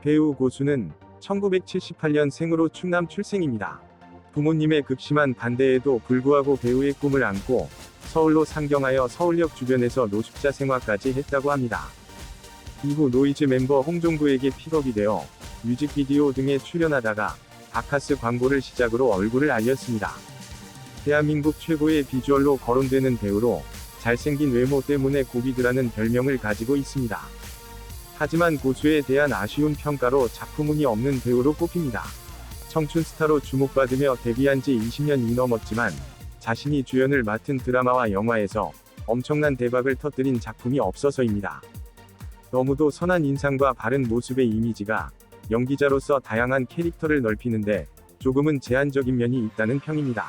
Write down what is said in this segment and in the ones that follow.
배우 고수는 1978년 생으로 충남 출생입니다. 부모님의 극심한 반대에도 불구하고 배우의 꿈을 안고 서울로 상경하여 서울역 주변에서 노숙자 생활까지 했다고 합니다. 이후 노이즈 멤버 홍종도에게 픽업이 되어 뮤직비디오 등에 출연하다가 바카스 광고를 시작으로 얼굴을 알렸습니다. 대한민국 최고의 비주얼로 거론되는 배우로 잘생긴 외모 때문에 고비드라는 별명을 가지고 있습니다. 하지만 고수에 대한 아쉬운 평가로 작품운이 없는 배우로 꼽힙니다. 청춘 스타로 주목받으며 데뷔한 지 20년이 넘었지만 자신이 주연을 맡은 드라마와 영화에서 엄청난 대박을 터뜨린 작품이 없어서입니다. 너무도 선한 인상과 바른 모습의 이미지가 연기자로서 다양한 캐릭터를 넓히는데 조금은 제한적인 면이 있다는 평입니다.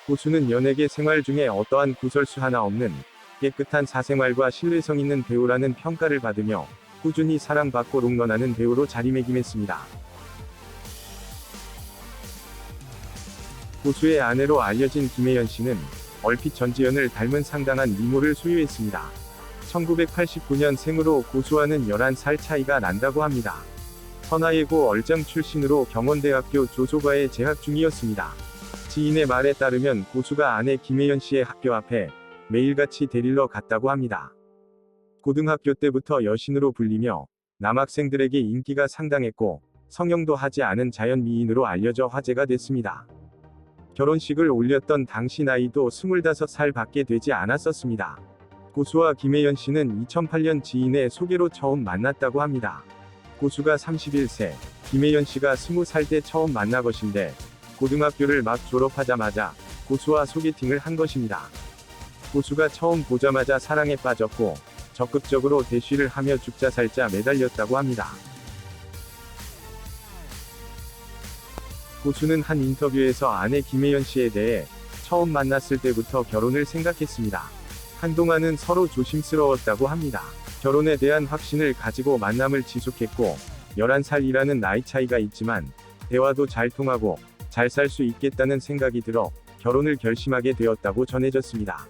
고수는 연예계 생활 중에 어떠한 구설수 하나 없는 깨끗한 사생활과 신뢰성 있는 배우라는 평가를 받으며 꾸준히 사랑받고 롱런하는 배우로 자리매김했습니다. 고수의 아내로 알려진 김혜연 씨는 얼핏 전지현을 닮은 상당한 미모를 소유했습니다. 1989년 생으로 고수와는 11살 차이가 난다고 합니다. 선화예고 얼짱 출신으로 경원대학교 조소과에 재학 중이었습니다. 지인의 말에 따르면 고수가 아내 김혜연 씨의 학교 앞에 매일같이 데리러 갔다고 합니다. 고등학교 때부터 여신으로 불리며 남학생들에게 인기가 상당했고 성형도 하지 않은 자연 미인으로 알려져 화제가 됐습니다. 결혼식을 올렸던 당시 나이도 25살 밖에 되지 않았었습니다. 고수와 김혜연 씨는 2008년 지인의 소개로 처음 만났다고 합니다. 고수가 31세, 김혜연 씨가 20살 때 처음 만난 것인데 고등학교를 막 졸업하자마자 고수와 소개팅을 한 것입니다. 고수가 처음 보자마자 사랑에 빠졌고 적극적으로 대쉬를 하며 죽자 살자 매달렸다고 합니다. 고수는 한 인터뷰에서 아내 김혜연 씨에 대해 처음 만났을 때부터 결혼을 생각했습니다. 한동안은 서로 조심스러웠다고 합니다. 결혼에 대한 확신을 가지고 만남을 지속했고 11살이라는 나이 차이가 있지만 대화도 잘 통하고 잘 살 수 있겠다는 생각이 들어 결혼을 결심하게 되었다고 전해졌습니다.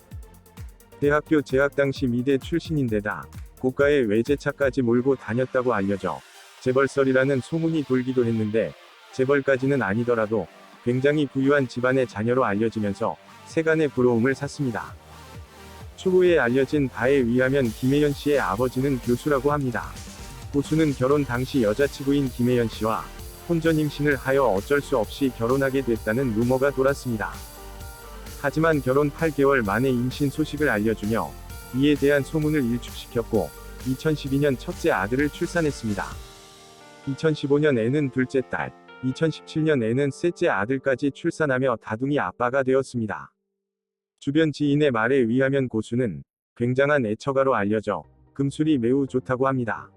대학교 재학 당시 미대 출신인데다 고가의 외제차까지 몰고 다녔다고 알려져 재벌설이라는 소문이 돌기도 했는데 재벌까지는 아니더라도 굉장히 부유한 집안의 자녀로 알려지면서 세간의 부러움을 샀습니다. 추후에 알려진 바에 의하면 김혜연 씨의 아버지는 교수라고 합니다. 고수는 결혼 당시 여자친구인 김혜연 씨와 혼전 임신을 하여 어쩔 수 없이 결혼하게 됐다는 루머가 돌았습니다. 하지만 결혼 8개월 만에 임신 소식을 알려주며 이에 대한 소문을 일축시켰고 2012년 첫째 아들을 출산했습니다. 2015년에는 둘째 딸, 2017년에는 셋째 아들까지 출산하며 다둥이 아빠가 되었습니다. 주변 지인의 말에 의하면 고수는 굉장한 애처가로 알려져 금술이 매우 좋다고 합니다.